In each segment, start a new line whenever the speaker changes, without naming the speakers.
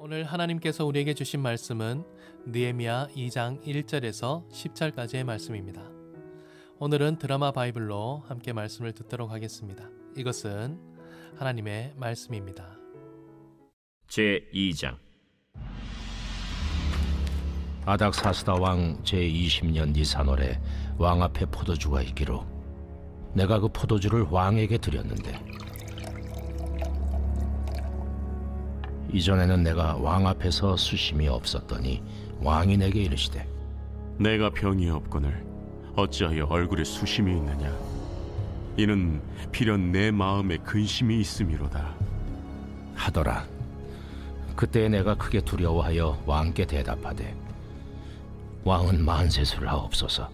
오늘 하나님께서 우리에게 주신 말씀은 느헤미야 2장 1절에서 10절까지의 말씀입니다. 오늘은 드라마 바이블로 함께 말씀을 듣도록 하겠습니다. 이것은 하나님의 말씀입니다.
제2장.
아닥사스다 왕 제20년 니산월에 왕 앞에 포도주가 있기로 내가 그 포도주를 왕에게 드렸는데, 이전에는 내가 왕 앞에서 수심이 없었더니 왕이 내게 이르시되,
내가 병이 없거늘 어찌하여 얼굴에 수심이 있느냐? 이는 필연 내 마음에 근심이 있음이로다
하더라. 그때 내가 크게 두려워하여 왕께 대답하되, 왕은 만세수를 하옵소서.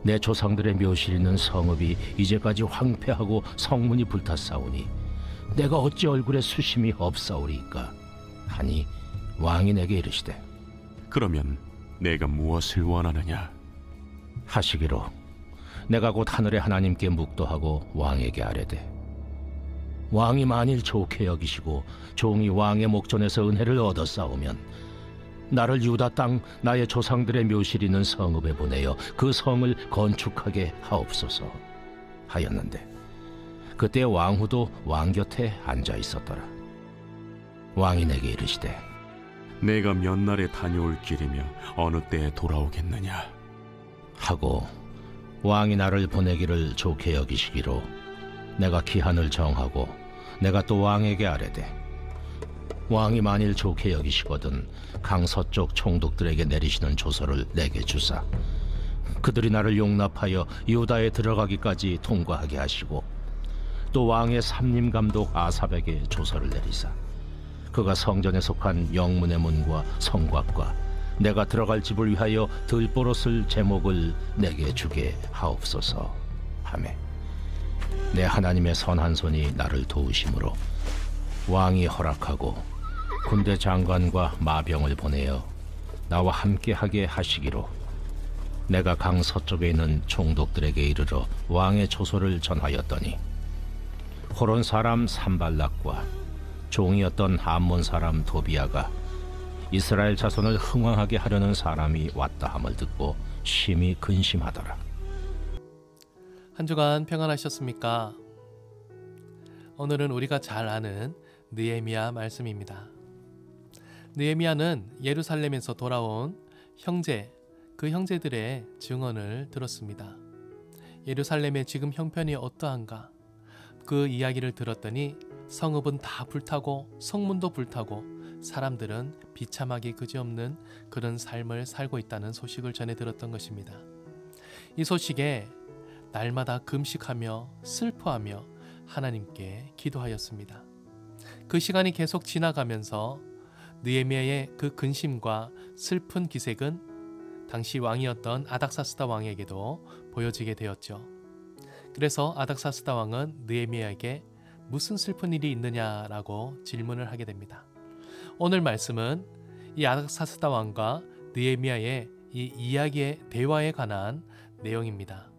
내 조상들의 묘실 있는 성읍이 이제까지 황폐하고 성문이 불탔사오니 내가 어찌 얼굴에 수심이 없사오리이까? 하니 왕이 내게 이르시되,
그러면 내가 무엇을 원하느냐?
하시기로 내가 곧 하늘의 하나님께 묵도하고 왕에게 아뢰되, 왕이 만일 좋게 여기시고 종이 왕의 목전에서 은혜를 얻었사오면 나를 유다 땅 나의 조상들의 묘실 있는 성읍에 보내어 그 성을 건축하게 하옵소서 하였는데, 그때 왕후도 왕 곁에 앉아 있었더라. 왕이 내게 이르시되,
내가 몇 날에 다녀올 길이며 어느 때에 돌아오겠느냐?
하고 왕이 나를 보내기를 좋게 여기시기로 내가 기한을 정하고 내가 또 왕에게 아뢰되, 왕이 만일 좋게 여기시거든 강서쪽 총독들에게 내리시는 조서를 내게 주사 그들이 나를 용납하여 유다에 들어가기까지 통과하게 하시고, 또 왕의 삼림감독 아삽에게 조서를 내리사 그가 성전에 속한 영문의 문과 성곽과 내가 들어갈 집을 위하여 들보로 쓸 제목을 내게 주게 하옵소서 하매, 내 하나님의 선한 손이 나를 도우심으로 왕이 허락하고 군대 장관과 마병을 보내어 나와 함께하게 하시기로 내가 강 서쪽에 있는 총독들에게 이르러 왕의 조서를 전하였더니, 호론 사람 산발락과 종이었던 암몬 사람 도비아가 이스라엘 자손을 흥왕하게 하려는 사람이 왔다 함을 듣고 심히 근심하더라.
한 주간 평안하셨습니까? 오늘은 우리가 잘 아는 느헤미야 말씀입니다. 느헤미야는 예루살렘에서 돌아온 그 형제들의 증언을 들었습니다. 예루살렘의 지금 형편이 어떠한가? 그 이야기를 들었더니 성읍은 다 불타고 성문도 불타고 사람들은 비참하기 그지없는 그런 삶을 살고 있다는 소식을 전해 들었던 것입니다. 이 소식에 날마다 금식하며 슬퍼하며 하나님께 기도하였습니다. 그 시간이 계속 지나가면서 느헤미야의 그 근심과 슬픈 기색은 당시 왕이었던 아닥사스다 왕에게도 보여지게 되었죠. 그래서 아닥사스다 왕은 느헤미야에게 무슨 슬픈 일이 있느냐라고 질문을 하게 됩니다. 오늘 말씀은 이 아닥사스다 왕과 느헤미야의 이 이야기의 대화에 관한 내용입니다.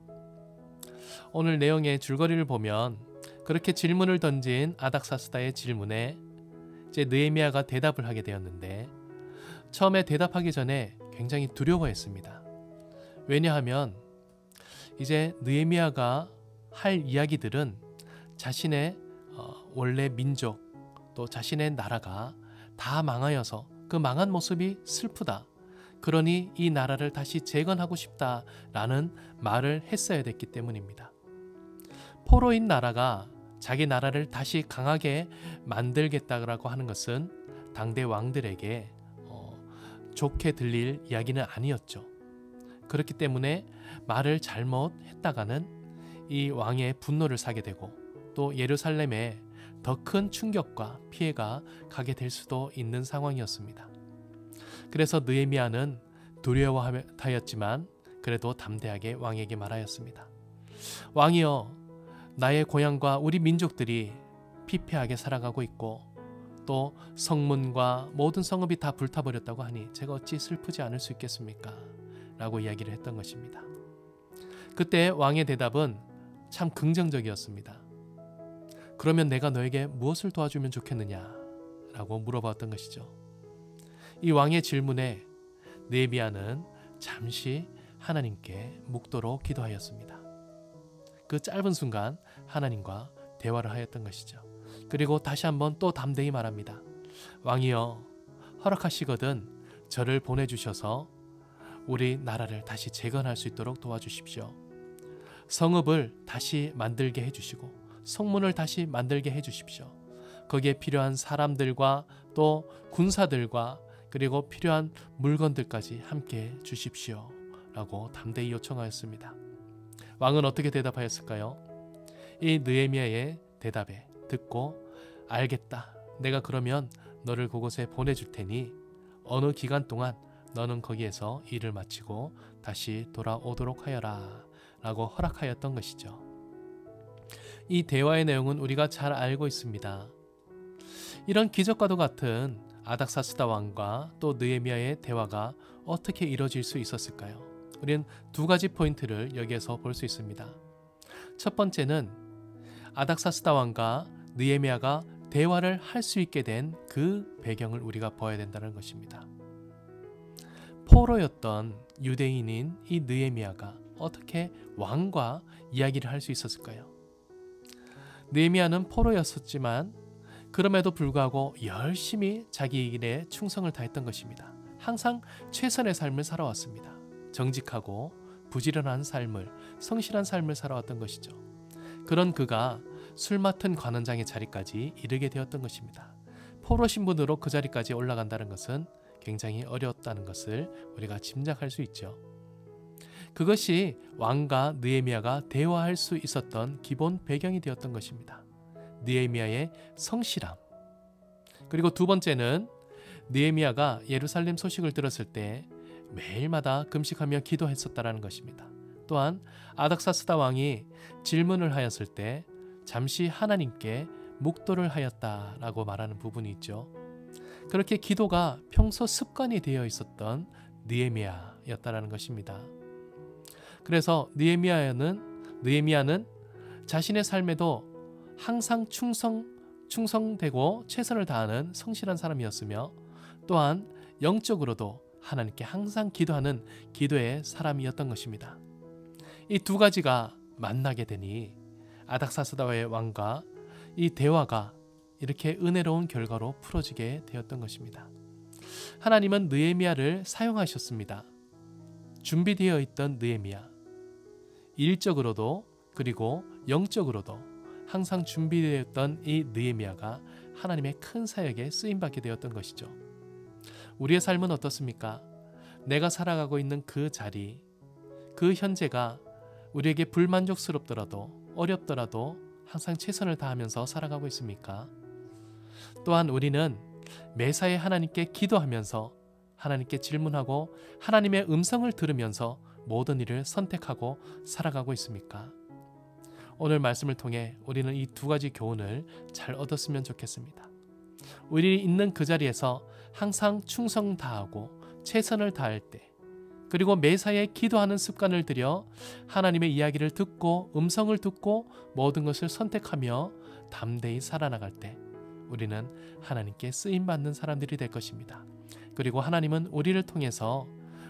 오늘 내용의 줄거리를 보면 그렇게 질문을 던진 아닥사스다의 질문에 이제 느헤미야가 대답을 하게 되었는데, 처음에 대답하기 전에 굉장히 두려워했습니다. 왜냐하면 이제 느헤미야가 할 이야기들은 자신의 원래 민족 또 자신의 나라가 다 망하여서 그 망한 모습이 슬프다. 그러니 이 나라를 다시 재건하고 싶다라는 말을 했어야 됐기 때문입니다. 포로인 나라가 자기 나라를 다시 강하게 만들겠다고 하는 것은 당대 왕들에게 좋게 들릴 이야기는 아니었죠. 그렇기 때문에 말을 잘못했다가는 이 왕의 분노를 사게 되고 또 예루살렘에 더 큰 충격과 피해가 가게 될 수도 있는 상황이었습니다. 그래서 느헤미야는 두려워하였지만 그래도 담대하게 왕에게 말하였습니다. 왕이여, 나의 고향과 우리 민족들이 피폐하게 살아가고 있고 또 성문과 모든 성읍이 다 불타버렸다고 하니 제가 어찌 슬프지 않을 수 있겠습니까? 라고 이야기를 했던 것입니다. 그때 왕의 대답은 참 긍정적이었습니다. 그러면 내가 너에게 무엇을 도와주면 좋겠느냐? 라고 물어봤던 것이죠. 이 왕의 질문에 느헤미야는 잠시 하나님께 묵도록 기도하였습니다. 그 짧은 순간 하나님과 대화를 하였던 것이죠. 그리고 다시 한번 또 담대히 말합니다. 왕이여, 허락하시거든 저를 보내주셔서 우리 나라를 다시 재건할 수 있도록 도와주십시오. 성읍을 다시 만들게 해주시고 성문을 다시 만들게 해주십시오. 거기에 필요한 사람들과 또 군사들과 그리고 필요한 물건들까지 함께 주십시오 라고 담대히 요청하였습니다. 왕은 어떻게 대답하였을까요? 이 느헤미야의 대답에 듣고 알겠다. 내가 그러면 너를 그곳에 보내줄 테니 어느 기간 동안 너는 거기에서 일을 마치고 다시 돌아오도록 하여라 라고 허락하였던 것이죠. 이 대화의 내용은 우리가 잘 알고 있습니다. 이런 기적과도 같은 아닥사스다 왕과 또 느헤미야의 대화가 어떻게 이루어질 수 있었을까요? 우리는 두 가지 포인트를 여기에서 볼 수 있습니다. 첫 번째는 아닥사스다 왕과 느헤미야가 대화를 할 수 있게 된 그 배경을 우리가 봐야 된다는 것입니다. 포로였던 유대인인 이 느헤미야가 어떻게 왕과 이야기를 할 수 있었을까요? 느헤미야는 포로였었지만 그럼에도 불구하고 열심히 자기 일에 충성을 다했던 것입니다. 항상 최선의 삶을 살아왔습니다. 정직하고 부지런한 삶을, 성실한 삶을 살아왔던 것이죠. 그런 그가 술 맡은 관원장의 자리까지 이르게 되었던 것입니다. 포로 신분으로 그 자리까지 올라간다는 것은 굉장히 어려웠다는 것을 우리가 짐작할 수 있죠. 그것이 왕과 느헤미야가 대화할 수 있었던 기본 배경이 되었던 것입니다. 느헤미야의 성실함. 그리고 두 번째는 느헤미야가 예루살렘 소식을 들었을 때 매일마다 금식하며 기도했었다는 것입니다. 또한 아닥사스다 왕이 질문을 하였을 때 잠시 하나님께 묵도를 하였다라고 말하는 부분이 있죠. 그렇게 기도가 평소 습관이 되어 있었던 느헤미야였다라는 것입니다. 그래서 느헤미야는 자신의 삶에도 항상 충성되고 최선을 다하는 성실한 사람이었으며 또한 영적으로도 하나님께 항상 기도하는 기도의 사람이었던 것입니다. 이 두 가지가 만나게 되니 아닥사스다의 왕과 이 대화가 이렇게 은혜로운 결과로 풀어지게 되었던 것입니다. 하나님은 느헤미야를 사용하셨습니다. 준비되어 있던 느헤미야, 일적으로도 그리고 영적으로도 항상 준비되어 있던 이 느헤미야가 하나님의 큰 사역에 쓰임받게 되었던 것이죠. 우리의 삶은 어떻습니까? 내가 살아가고 있는 그 자리, 그 현재가 우리에게 불만족스럽더라도 어렵더라도 항상 최선을 다하면서 살아가고 있습니까? 또한 우리는 매사에 하나님께 기도하면서 하나님께 질문하고 하나님의 음성을 들으면서 모든 일을 선택하고 살아가고 있습니까? 오늘 말씀을 통해 우리는 이 두 가지 교훈을 잘 얻었으면 좋겠습니다. 우리 있는 그 자리에서 항상 충성 다하고 최선을 다할 때 그리고 매사에 기도하는 습관을 들여 하나님의 이야기를 듣고 음성을 듣고 모든 것을 선택하며 담대히 살아나갈 때 우리는 하나님께 쓰임받는 사람들이 될 것입니다. 그리고 하나님은 우리를 통해서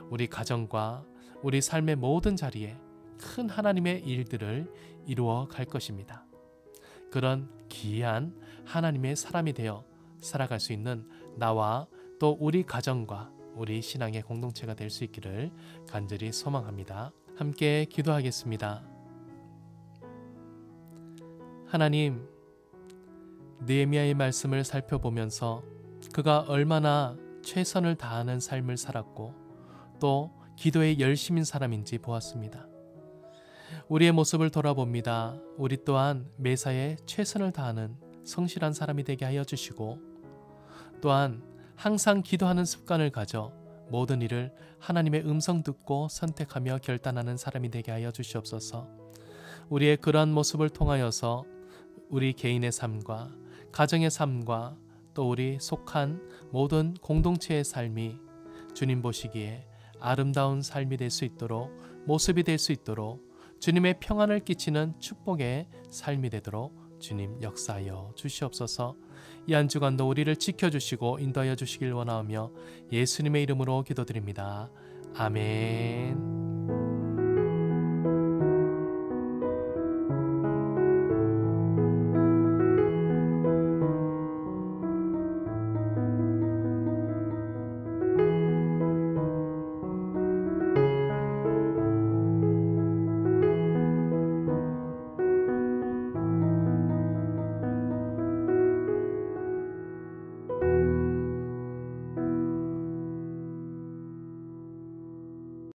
우리 가정과 우리 삶의 모든 자리에 큰 하나님의 일들을 이루어 갈 것입니다. 그런 귀한 하나님의 사람이 되어 살아갈 수 있는 나와 또 우리 가정과 우리 신앙의 공동체가 될 수 있기를 간절히 소망합니다. 함께 기도하겠습니다. 하나님, 느헤미야의 말씀을 살펴보면서 그가 얼마나 최선을 다하는 삶을 살았고 또 기도에 열심인 사람인지 보았습니다. 우리의 모습을 돌아봅니다. 우리 또한 매사에 최선을 다하는 성실한 사람이 되게 하여 주시고 또한 항상 기도하는 습관을 가져 모든 일을 하나님의 음성 듣고 선택하며 결단하는 사람이 되게 하여 주시옵소서. 우리의 그러한 모습을 통하여서 우리 개인의 삶과 가정의 삶과 또 우리 속한 모든 공동체의 삶이 주님 보시기에 아름다운 삶이 될 수 있도록 모습이 될 수 있도록 주님의 평안을 끼치는 축복의 삶이 되도록 주님 역사하여 주시옵소서. 이 한 주간도 우리를 지켜주시고 인도하여 주시길 원하오며 예수님의 이름으로 기도드립니다. 아멘.